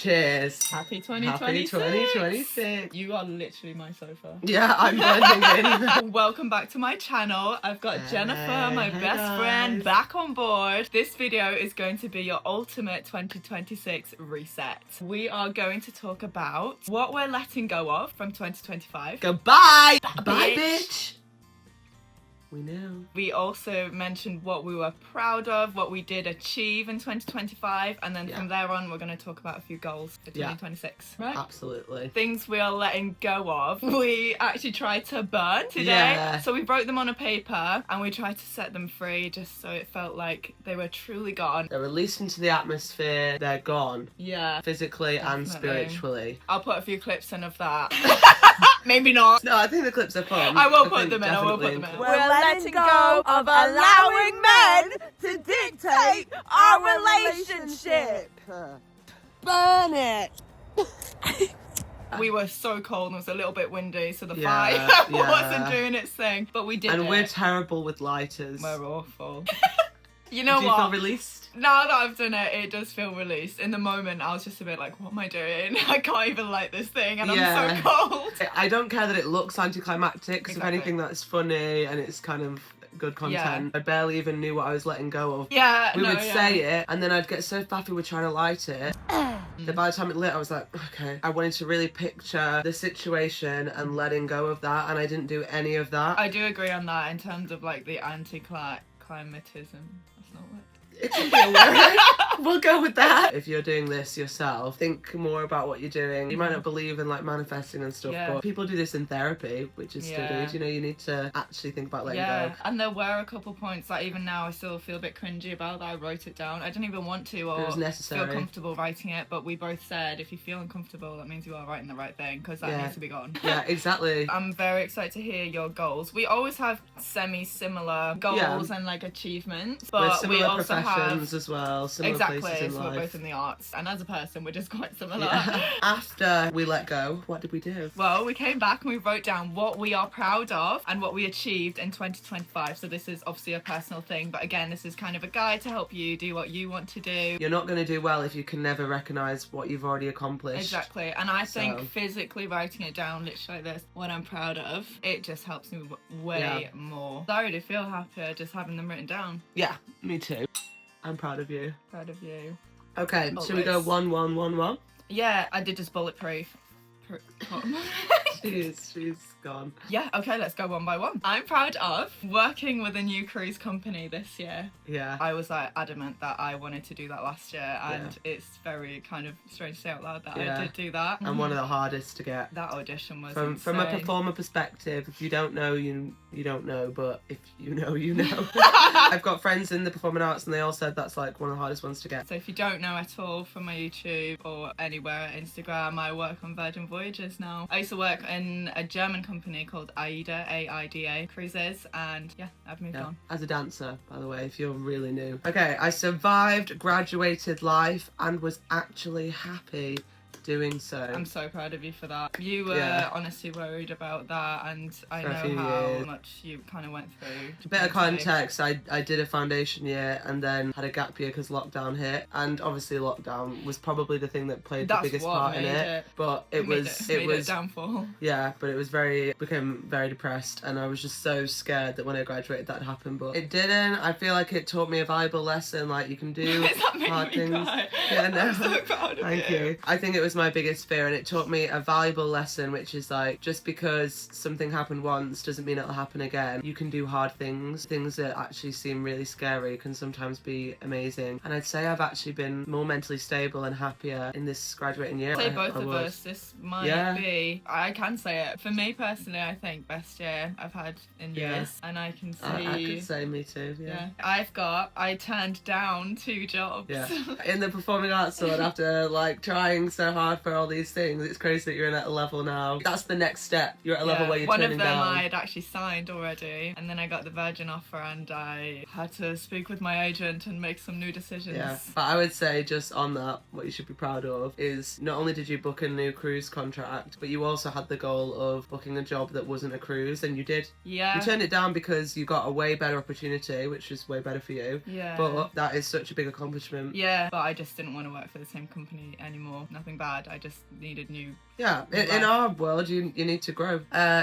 Cheers. Happy 2026. Happy 2026. You are literally my sofa. Yeah, I'm blending in. Welcome back to my channel. I've got Jennifer, my Hey best friend, guys. back on board. This video is going to be your ultimate 2026 reset. We are going to talk about what we're letting go of from 2025. Goodbye. Bye, Bye, bitch. bitch. We know. We also mentioned what we were proud of, what we did achieve in 2025, and then from there on we're going to talk about a few goals for 2026. Right? Absolutely. Things we are letting go of. We actually tried to burn today. Yeah. So we wrote them on a paper and we tried to set them free just so it felt like they were truly gone. They're released into the atmosphere. They're gone. Yeah. Physically and Definitely. spiritually. I'll put a few clips in of that. Maybe not. No, I think the clips are fun. I will I put think them in. I will put them definitely in. We're letting go of allowing men to dictate our relationship. Burn it. We were so cold and it was a little bit windy, so the Yeah, fire yeah. wasn't doing its thing. But we did And it. we're terrible with lighters. We're awful. You know Do you what? feel released? Now that I've done it, it does feel released. In the moment, I was just a bit like, what am I doing? I can't even light this thing and I'm so cold. I don't care that it looks anticlimactic, because Exactly. if anything that's funny and it's kind of good content. I barely even knew what I was letting go of. Yeah, We would say it, and then I'd get so faffy with trying to light it that by the time it lit, I was like, okay. I wanted to really picture the situation and letting go of that, and I didn't do any of that. I do agree on that in terms of like the anti-climatism. That's not what. It can be a word. We'll go with that. If you're doing this yourself, think more about what you're doing. You might not believe in like manifesting and stuff, but people do this in therapy, which is studied. You know, you need to actually think about letting go. And there were a couple points that even now I still feel a bit cringy about that I wrote it down. I didn't even want to or It was necessary. feel comfortable writing it, but we both said if you feel uncomfortable, that means you are writing the right thing, because that needs to be gone. Yeah, exactly. I'm very excited to hear your goals. We always have semi-similar goals and like achievements, but similar we also professions have as well, similar places in so life. we're both in the arts, and as a person we're just quite similar. After we let go, what did we do? Well, we came back and we wrote down what we are proud of and what we achieved in 2025. So this is obviously a personal thing, but again, this is kind of a guide to help you do what you want to do. You're not going to do well if you can never recognise what you've already accomplished. Exactly. And I think physically writing it down literally like this, what I'm proud of, it just helps me way more. I already feel happier just having them written down. Yeah, me too. I'm proud of you. Proud of you. Okay, should we go 1, 1, 1, 1? Yeah, I did just bulletproof. She's gone. Yeah, okay, let's go one by one. I'm proud of working with a new cruise company this year. Yeah. I was like adamant that I wanted to do that last year, and it's very kind of strange to say out loud that I did do that. And one of the hardest to get. That audition was from a performer perspective. If you don't know, you don't know, but if you know, you know. I've got friends in the performing arts, and they all said that's like one of the hardest ones to get. So if you don't know at all from my YouTube or anywhere, Instagram, I work on Virgin Voyages now. I used to work in a German company called AIDA, A-I-D-A Cruises, and yeah, I've moved on. As a dancer, by the way, if you're really new. Okay, I survived graduated life and was actually happy doing so. I'm so proud of you for that. You were honestly worried about that, and I know how much you kind of went through. A bit of context, I did a foundation year and then had a gap year because lockdown hit, and obviously lockdown was probably the thing that played the biggest part in it. But it was a downfall. Yeah, but it was became very depressed, and I was just so scared that when I graduated that happened, but it didn't. I feel like it taught me a valuable lesson, like you can do hard things. Cry. Yeah, no. I'm so proud of you. Thank you. I think it was my biggest fear, and it taught me a valuable lesson, which is like, just because something happened once doesn't mean it'll happen again. You can do hard things. Things that actually seem really scary can sometimes be amazing. And I'd say I've actually been more mentally stable and happier in this graduating year. Say both of us, this might be, I can say it, for me personally, I think best year I've had in years, and I can see I could say me too. I turned down 2 jobs. In the performing arts world, after like trying so hard hard for all these things. It's crazy that you're at a level now. That's the next step. You're at a level where you're turning down. One of them I had actually signed already, and then I got the Virgin offer, and I had to speak with my agent and make some new decisions. Yeah, but I would say just on that, what you should be proud of is not only did you book a new cruise contract, but you also had the goal of booking a job that wasn't a cruise, and you did. Yeah. You turned it down because you got a way better opportunity, which was way better for you. Yeah. But that is such a big accomplishment. Yeah, but I just didn't want to work for the same company anymore. Nothing bad. I just needed new. Yeah, in our world, you need to grow.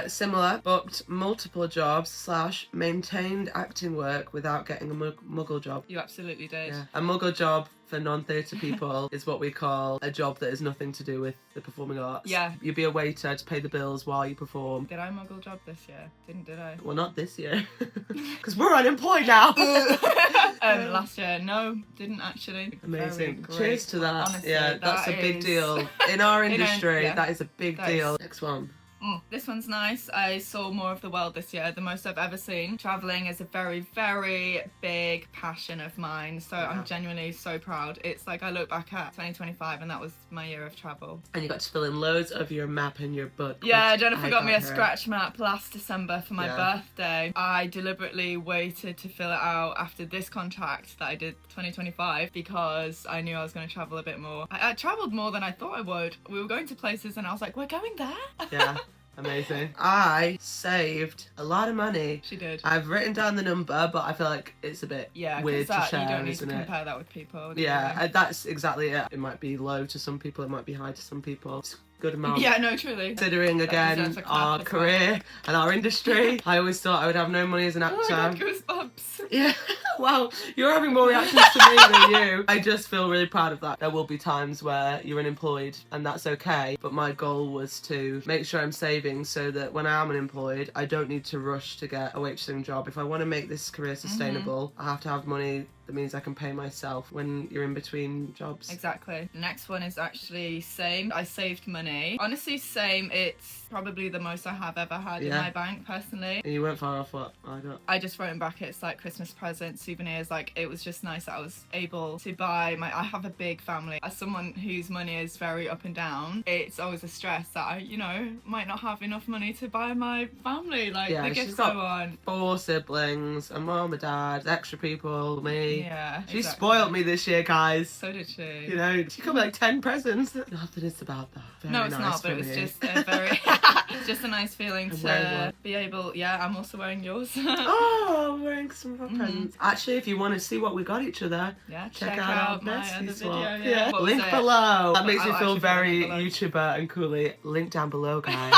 Similar, booked multiple jobs / maintained acting work without getting a muggle job. You absolutely did. Yeah. A muggle job for non-theatre people is what we call a job that has nothing to do with the performing arts. Yeah. You'd be a waiter to pay the bills while you perform. Did I muggle job this year? Did I? Well, not this year. Because we're unemployed now. Last year, no, didn't actually. Amazing. Cheers to that. Honestly, yeah, that's a big deal. In our industry, that is a big deal. Next one. This one's nice. I saw more of the world this year, the most I've ever seen. Travelling is a very, very big passion of mine, so I'm genuinely so proud. It's like I look back at 2025 and that was my year of travel. And you got to fill in loads of your map in your book. Yeah, Jennifer got me a scratch map last December for my birthday. I deliberately waited to fill it out after this contract that I did 2025 because I knew I was going to travel a bit more. I travelled more than I thought I would. We were going to places and I was like, we're going there? Yeah. Amazing. I saved a lot of money. She did. I've written down the number, but I feel like it's a bit weird to share, you don't need isn't to it? compare that with people. Yeah, that's exactly it. It might be low to some people, it might be high to some people. It's a good amount. Yeah, no, truly. Considering, again, our career and our industry, I always thought I would have no money as an actor. Oh, I got goosebumps. Yeah, well, you're having more reactions to me than you. I just feel really proud of that. There will be times where you're unemployed and that's okay, but my goal was to make sure I'm saving so that when I am unemployed, I don't need to rush to get a waitressing job. If I want to make this career sustainable, I have to have money that means I can pay myself when you're in between jobs. Exactly. The next one is actually same. I saved money. Honestly, same. It's probably the most I have ever had in my bank, personally. And you weren't far off what I got. I just wrote in brackets like Christmas presents, souvenirs. Like, it was just nice that I was able to buy I have a big family. As someone whose money is very up and down, it's always a stress that I, might not have enough money to buy my family, like, the gifts I want. 4 siblings, a mum, a dad, extra people, me. Yeah, She spoiled me this year, guys. So did she. She got me like 10 presents. Not that it's about that. No, it's not, but it's just a very... It's just a nice feeling to be able... Yeah, I'm also wearing yours. Oh, I'm wearing some of our presents. Actually, if you want to see what we got each other, check out my other video. Yeah. Link below. That makes me feel very YouTuber and cooly. Link down below, guys.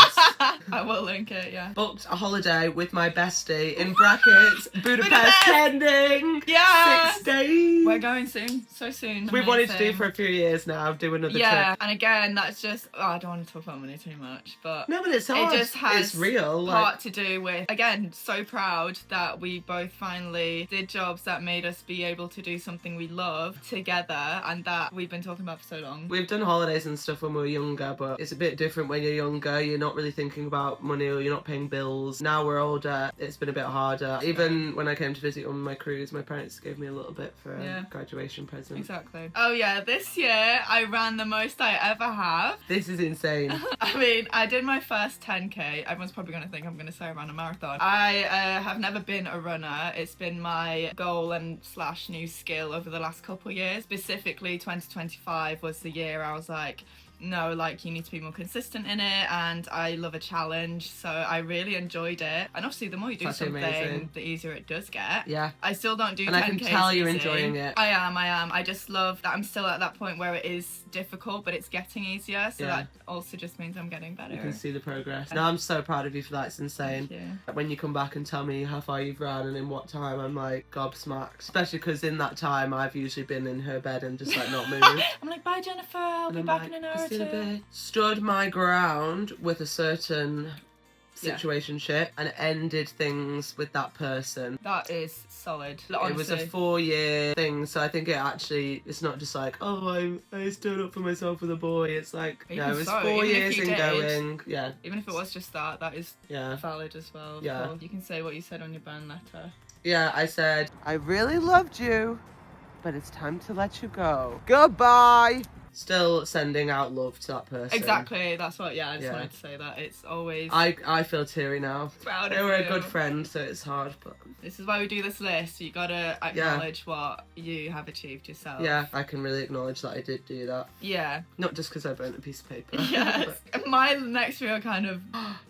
I will link it, yeah. Booked a holiday with my bestie, in brackets, Budapest pending. Yeah. 6 days. We're going soon. So soon. We've wanted to do for a few years now, do another trip. Yeah, and again, that's just... I don't want to talk about money too much, but... No, but it's hard. It just has it's real. part to do with... Again, so proud that we both finally did jobs that made us be able to do something we love together, and that we've been talking about for so long. We've done holidays and stuff when we were younger, but it's a bit different when you're younger. You're not really thinking about money, or you're not paying bills. Now we're older, it's been a bit harder. Even when I came to visit on my cruise, my parents gave me a little bit for a graduation present. Exactly. Oh yeah, this year I ran the most I ever have. This is insane. I mean, I did my first 10k. Everyone's probably going to think I'm going to say I ran a marathon. I have never been a runner. It's been my goal and / new skill over the last couple of years. Specifically, 2025 was the year I was like, no, like, you need to be more consistent in it, and I love a challenge, so I really enjoyed it. And obviously, the more you do something, the easier it does get. Yeah. I still don't do 10Ks. And I can tell you're enjoying it. I am. I just love that I'm still at that point where it is difficult, but it's getting easier, so that also just means I'm getting better. You can see the progress. No, I'm so proud of you for that. It's insane. Thank you. When you come back and tell me how far you've run and in what time, I'm like gobsmacked. Especially because in that time, I've usually been in her bed and just like not moved. I'm like, bye Jennifer, I'll be back in an hour or two. Stood my ground with a certain situationship and ended things with that person. That is solid. Honestly. It was a 4-year thing, so I think it's not just like, oh, I stood up for myself with a boy. It's like, even it was 4 years in going. Yeah. Even if it was just that is valid as well. Yeah. Cool. You can say what you said on your burn letter. Yeah, I said, I really loved you, but it's time to let you go. Goodbye. still sending out love to that person. Exactly, that's what, I just wanted to say that. It's always... I feel teary now. Proud of they you. were a good friend, so it's hard, but... This is why we do this list. You gotta acknowledge what you have achieved yourself. Yeah, I can really acknowledge that I did do that. Yeah. Not just because I burnt a piece of paper. Yes. My next few are kind of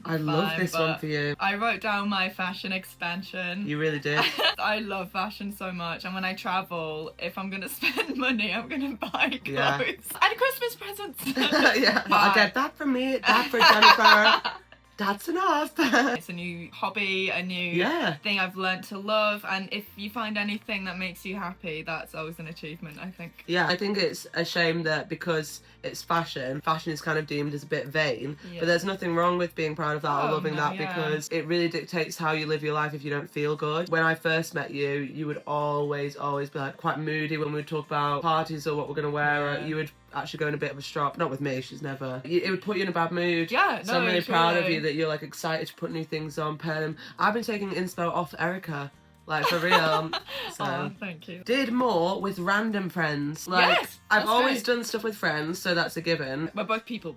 I love this one for you. I wrote down my fashion expansion. You really did. I love fashion so much, and when I travel, if I'm gonna spend money, I'm gonna buy clothes and Christmas presents. Yeah, I get that from me, that for Jennifer. That's enough. It's a new hobby, a new thing I've learnt to love, and if you find anything that makes you happy, that's always an achievement, I think. Yeah, I think it's a shame that because it's fashion is kind of deemed as a bit vain, but there's nothing wrong with being proud of that or loving that, because it really dictates how you live your life if you don't feel good. When I first met you, you would always be like quite moody when we would talk about parties or what we're going to wear, or you would actually go in a bit of a strop. Not with me, she's never... It would put you in a bad mood. Yeah, so I'm really proud of you that you're like excited to put new things on. I've been taking inspo off Erica. Like, for real. So, thank you. Did more with random friends. Like, I've always done stuff with friends, so that's a given. We're both people.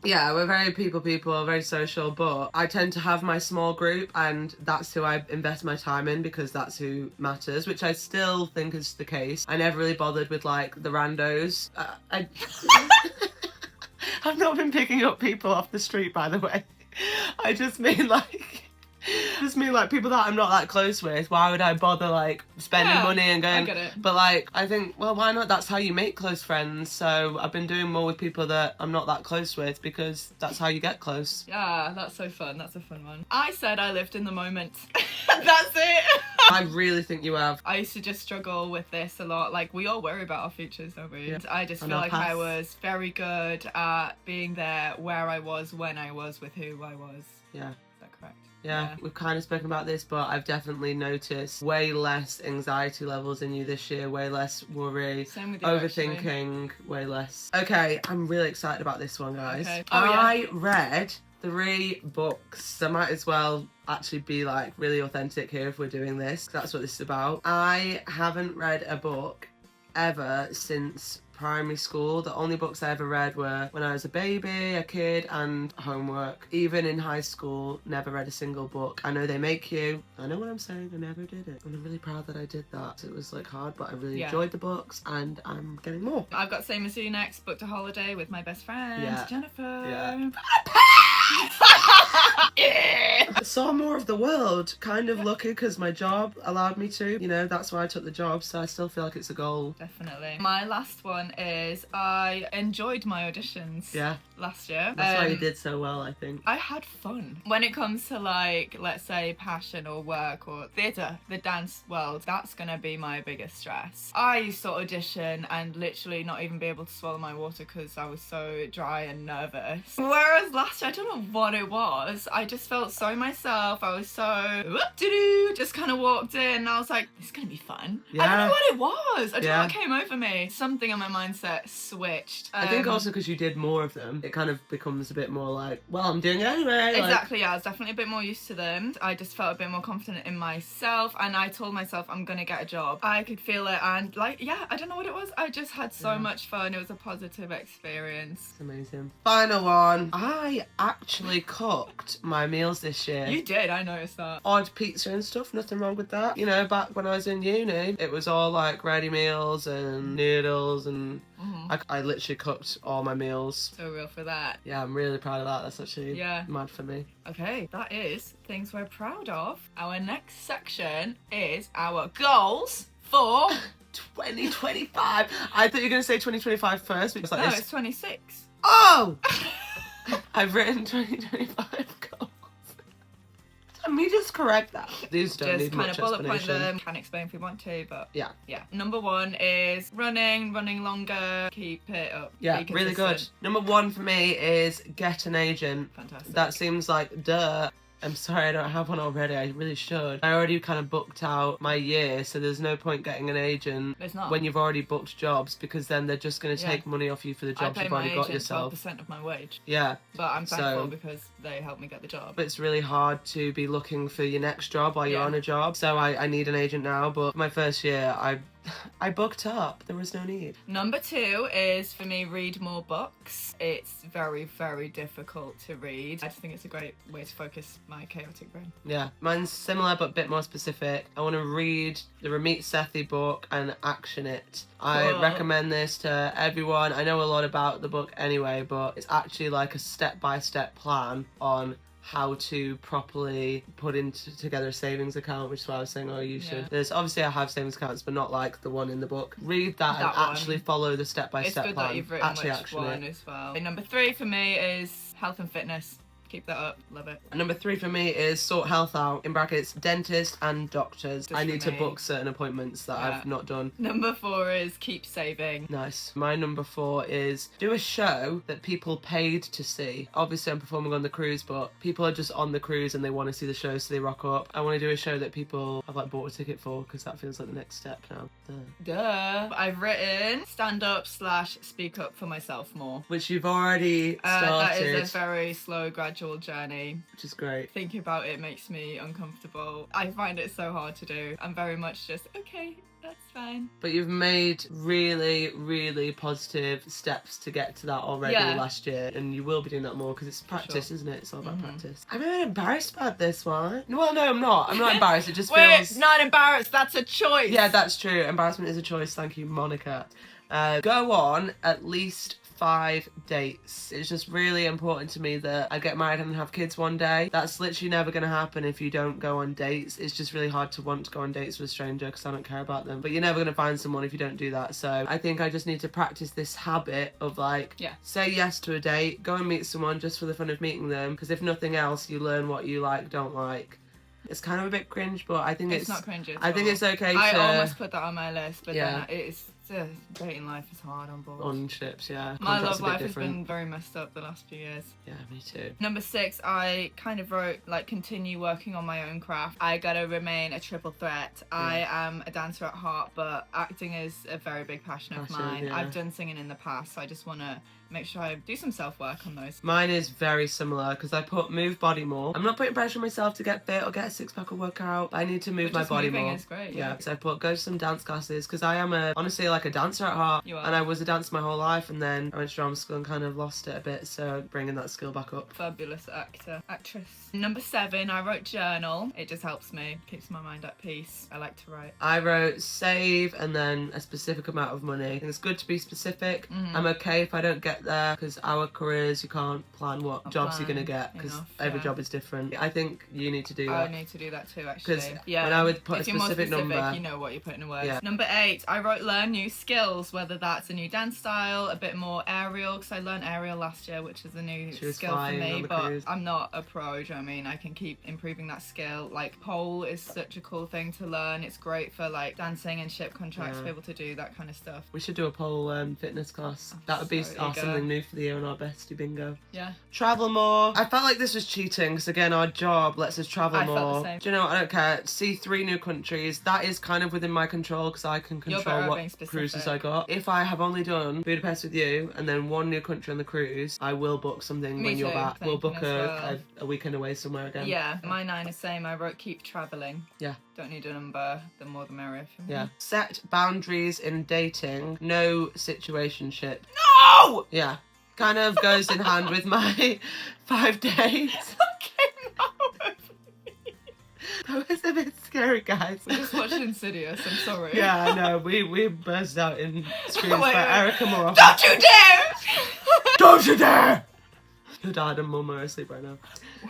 Yeah, we're very people, very social, but I tend to have my small group, and that's who I invest my time in, because that's who matters, which I still think is the case. I never really bothered with, like, the randos. I've not been picking up people off the street, by the way. I just mean, like, people that I'm not that close with. Why would I bother, like, spending money and going... I get it. But, like, I think, well, why not? That's how you make close friends. So I've been doing more with people that I'm not that close with, because that's how you get close. Yeah, that's so fun. That's a fun one. I said I lived in the moment. That's it. I really think you have. I used to just struggle with this a lot. Like, we all worry about our futures, don't we? Yeah. I just feel like I was very good at being there where I was, when I was, with who I was. Yeah. Is that correct? Yeah, we've kind of spoken about this, but I've definitely noticed way less anxiety levels in you this year, way less worry, same with you, overthinking, way less. Okay, I'm really excited about this one, guys. Okay. I read 3 books. I might as well actually be like really authentic here if we're doing this. That's what this is about. I haven't read a book ever since primary school. The only books I ever read were when I was a baby, a kid, and homework. Even in high school, never read a single book. I know they make you. I know what I'm saying. I never did it. And I'm really proud that I did that. It was like hard, but I really enjoyed the books, and I'm getting more. I've got same as you next. Booked a holiday with my best friend, Jennifer. Yeah. I saw more of the world. Kind of lucky because my job allowed me to. You know, that's why I took the job, so I still feel like it's a goal. Definitely. My last one is I enjoyed my auditions last year. That's why you did so well, I think. I had fun. When it comes to, like, let's say passion or work or theatre, the dance world, that's gonna be my biggest stress. I used to audition and literally not even be able to swallow my water because I was so dry and nervous. Whereas last year, I don't know what it was. I just felt so myself. I was so just kind of walked in and I was like, this is gonna be fun. I don't know what it was. I don't know what came over me. Something in my mindset switched. I think also because you did more of them, it kind of becomes a bit more like, well, I'm doing it anyway. Exactly, yeah. I was definitely a bit more used to them. I just felt a bit more confident in myself, and I told myself I'm gonna get a job. I could feel it, and like, I don't know what it was. I just had so much fun. It was a positive experience. It's amazing. Final one. I actually cooked my meals this year. You did, I noticed that. Odd pizza and stuff, nothing wrong with that. You know, back when I was in uni, it was all like ready meals and noodles, and I literally cooked all my meals. So real for that. Yeah, I'm really proud of that. That's actually mad for me. Okay, that is things we're proud of. Our next section is our goals for 2025. I thought you were going to say 2025 first. Because no, it's 26. Oh! I've written 2025 goals. Let me just correct that. These don't need much explanation. Just kind of bullet point them. Can explain if we want to, but yeah. Number 1 is running longer, keep it up. Yeah, really good. Number 1 for me is get an agent. Fantastic. That seems like duh. I'm sorry I don't have one already. I really should. I already kind of booked out my year, so there's no point getting an agent when you've already booked jobs, because then they're just going to take money off you for the jobs you've already got yourself. I pay my agent 12% of my wage. Yeah. But I'm thankful because they helped me get the job. But it's really hard to be looking for your next job while you're on a job. So I need an agent now, but my first year I I booked up. There was no need. Number 2 is, for me, read more books. It's very, very difficult to read. I just think it's a great way to focus my chaotic brain. Yeah, mine's similar but a bit more specific. I want to read the Ramit Sethi book and action it. I recommend this to everyone. I know a lot about the book anyway, but it's actually like a step-by-step plan on how to properly put together a savings account, which is why I was saying, oh, you should. There's obviously I have savings accounts, but not like the one in the book. Read that and actually follow the step-by-step plan. It's good that you've written which one as well. Number 3 for me is health and fitness. Keep that up. Love it. And number 3 for me is sort health out, in brackets, dentist and doctors. I need to book certain appointments that I've not done. Number 4 is keep saving. Nice. My number 4 is do a show that people paid to see. Obviously, I'm performing on the cruise, but people are just on the cruise and they want to see the show, so they rock up. I want to do a show that people have like bought a ticket for, because that feels like the next step now. Duh. I've written stand up / speak up for myself more. Which you've already started. That is a very slow, gradual journey, which is great. Thinking about it makes me uncomfortable. I find it so hard to do. I'm very much just, okay, that's fine. But you've made really, really positive steps to get to that already last year, and you will be doing that more because it's practice, isn't it? It's all about practice. I'm a bit embarrassed about this one. Well, no, I'm not. I'm not embarrassed. It just feels... not embarrassed. That's a choice. Yeah, that's true. Embarrassment is a choice. Thank you, Monica. Go on at least 5 dates. It's just really important to me that I get married and have kids one day. That's literally never going to happen if you don't go on dates. It's just really hard to want to go on dates with a stranger because I don't care about them. But you're never going to find someone if you don't do that. So I think I just need to practice this habit of like, say yes to a date, go and meet someone just for the fun of meeting them. Because if nothing else, you learn what you like, don't like. It's kind of a bit cringe, but I think it's not cringe at all. I think it's okay I almost put that on my list, but then it's dating life is hard on board. On ships, yeah. My love life has been very messed up the last few years. Yeah, me too. Number 6, I kind of wrote, like, continue working on my own craft. I gotta remain a triple threat. I am a dancer at heart, but acting is a very big passion of mine. I've done singing in the past, so I just want to make sure I do some self-work on those. Mine is very similar because I put move body more. I'm not putting pressure on myself to get fit or get a six-pack or work out, but I need to move my body more. Is great, yeah. So I put go to some dance classes because I am honestly like a dancer at heart. You are. And I was a dancer my whole life, and then I went to drama school and kind of lost it a bit, so bringing that skill back up. Fabulous actress. Number 7, I wrote journal. It just helps me, keeps my mind at peace. I like to write. I wrote save and then a specific amount of money. I think it's good to be specific. I'm okay if I don't get there because our careers, you can't plan what jobs you're going to get because every job is different. I think you need to do that. I need to do that too, actually. Because when I would put if a specific number, you know what you're putting in words. Yeah. Number 8, I wrote learn new skills, whether that's a new dance style, a bit more aerial, because I learned aerial last year, which is a new skill for me, but cruise. I'm not a pro, do you know what I mean? I can keep improving that skill. Like, pole is such a cool thing to learn. It's great for like dancing and ship contracts, to be able to do that kind of stuff. We should do a pole fitness class. That would be something new for the year on our bestie bingo. Yeah. Travel more. I felt like this was cheating because again, our job lets us travel more. Felt the same. Do you know what? I don't care. See 3 new countries. That is kind of within my control because I can control what cruises I got. If I have only done Budapest with you and then 1 new country on the cruise, I will book something when you're back. We'll book a weekend away somewhere again. Yeah, my 9 is same. I wrote keep travelling. Yeah. Don't need a number. The more the merrier for me. Yeah. Set boundaries in dating. No situationship. No! Yeah. Kind of goes in hand with my 5 days. That was a bit scary, guys. We just watched Insidious, I'm sorry. Yeah, I know. We burst out in screams by Erica Moore. Don't you dare! Don't you dare! Your dad and mum are asleep right now.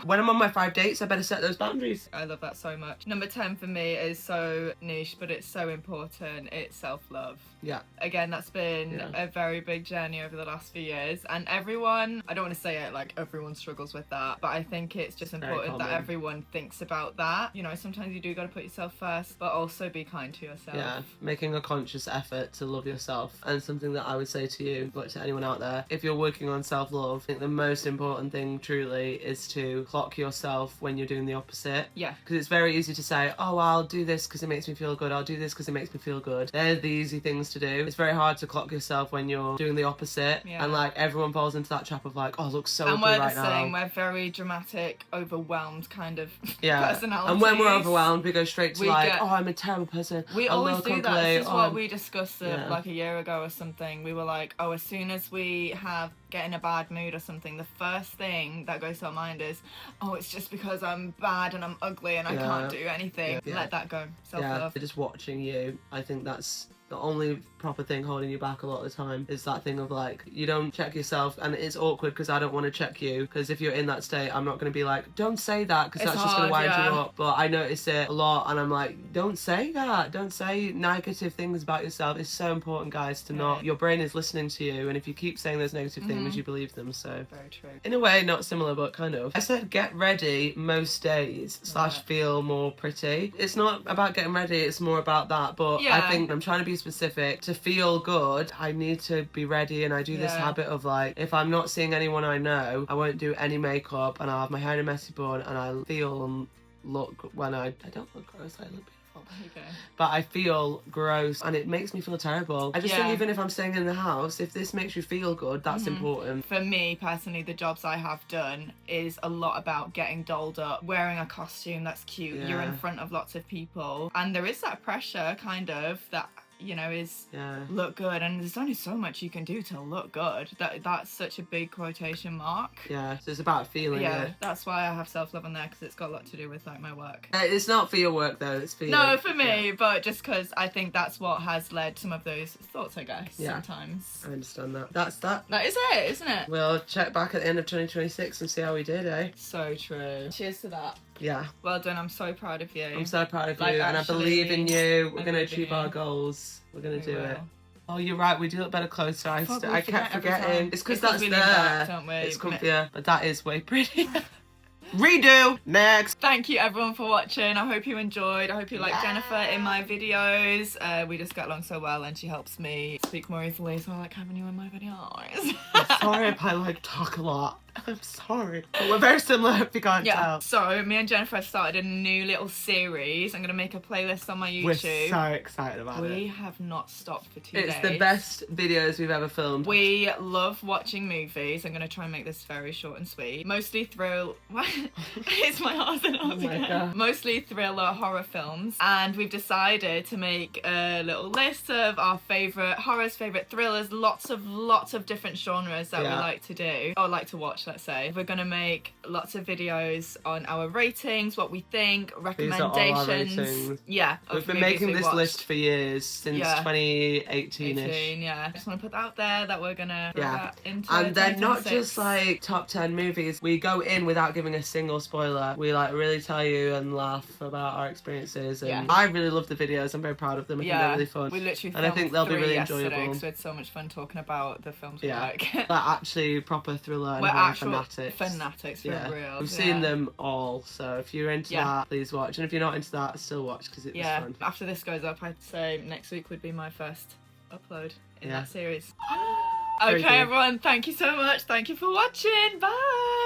When I'm on my 5 dates, I better set those boundaries. I love that so much. Number 10 for me is so niche, but it's so important. It's self-love. Yeah. Again, that's been a very big journey over the last few years. And everyone, I don't want to say it like everyone struggles with that, but I think it's just important that everyone thinks about that. You know, sometimes you do got to put yourself first, but also be kind to yourself. Yeah, making a conscious effort to love yourself. And something that I would say to you, but to anyone out there, if you're working on self-love, I think the most important important thing truly is to clock yourself when you're doing the opposite. Yeah. Because it's very easy to say, oh, I'll do this because it makes me feel good. I'll do this because it makes me feel good. They're the easy things to do. It's very hard to clock yourself when you're doing the opposite. Yeah. And like everyone falls into that trap of like, oh, I look so and ugly right now. And we're the same. We're very dramatic, overwhelmed kind of yeah. personalities. And when we're overwhelmed, we go straight to oh, I'm a terrible person. We always do that. This is what we discussed like a year ago or something. We were like, oh, as soon as we get in a bad mood or something, the first thing that goes to our mind is, oh, it's just because I'm bad and I'm ugly and I can't do anything. Yeah. Let that go. Self-love. Yeah, just watching you, I think that's the only proper thing holding you back a lot of the time, is that thing of like, you don't check yourself, and it's awkward because I don't want to check you, because if you're in that state, I'm not going to be like, don't say that, because that's just going to wind you up. But I notice it a lot, and I'm like, don't say that, don't say negative things about yourself. It's so important, guys, to not, your brain is listening to you, and if you keep saying those negative things, you believe them. So very true. In a way, not similar, but kind of. I said get ready most days / feel more pretty. It's not about getting ready, it's more about that. But I think I'm trying to be specific. To feel good, I need to be ready, and I do this habit of like, if I'm not seeing anyone I know, I won't do any makeup, and I'll have my hair in a messy bun, and I feel and look when I don't look gross, I look beautiful. Okay. But I feel gross, and it makes me feel terrible. I just think even if I'm staying in the house, if this makes you feel good, that's important. For me personally, the jobs I have done is a lot about getting dolled up, wearing a costume that's cute. You're in front of lots of people, and there is that pressure kind of that, you know, is look good, and there's only so much you can do to look good. That's such a big quotation mark. Yeah, so it's about feeling it. That's why I have self-love on there, because it's got a lot to do with like my work. It's not for your work though, it's for no, for me, but just because I think that's what has led some of those thoughts, I guess, sometimes. I understand that. That's that. That is it, isn't it? We'll check back at the end of 2026 and see how we did, eh? So true. Cheers to that. Yeah. Well done, I'm so proud of you. I'm so proud of you, and I believe in you. We're going to achieve our goals. We're going to do it. Oh, you're right, we do look better closer. I kept forgetting. It's because that's there. Back, don't we? It's comfier, but that is way prettier. Redo! Next! Thank you everyone for watching. I hope you enjoyed. I hope you like Jennifer in my videos. We just get along so well, and she helps me speak more easily, so I like having you in my videos. I'm sorry if I like talk a lot. I'm sorry. But we're very similar if you can't tell. So me and Jennifer have started a new little series. I'm going to make a playlist on my YouTube. We're so excited about it. We have not stopped for 2 days. It's the best videos we've ever filmed. We love watching movies. I'm going to try and make this very short and sweet. Mostly it's my heart and oh my God. Mostly thriller horror films. And we've decided to make a little list of our favourite horrors, favourite thrillers, lots of different genres that we like to do, or like to watch, let's say. We're going to make lots of videos on our ratings, what we think, recommendations. These are all our ratings. Yeah. We've been making this list for years, since 2018-ish. I just want to put that out there that we're going to put that into And then not 2026. just like top 10 movies. We go in without giving a single spoiler. We like really tell you and laugh about our experiences. And I really love the videos. I'm very proud of them. I think they're really fun. We literally and I think they'll be really enjoyable. Because we had so much fun talking about the films we like. Like actually proper thriller and we're actual fanatics for real. We've seen them all, so if you're into that, please watch. And if you're not into that, still watch, because it's fun. After this goes up, I'd say next week would be my first upload in that series. Okay, everyone, thank you so much. Thank you for watching. Bye.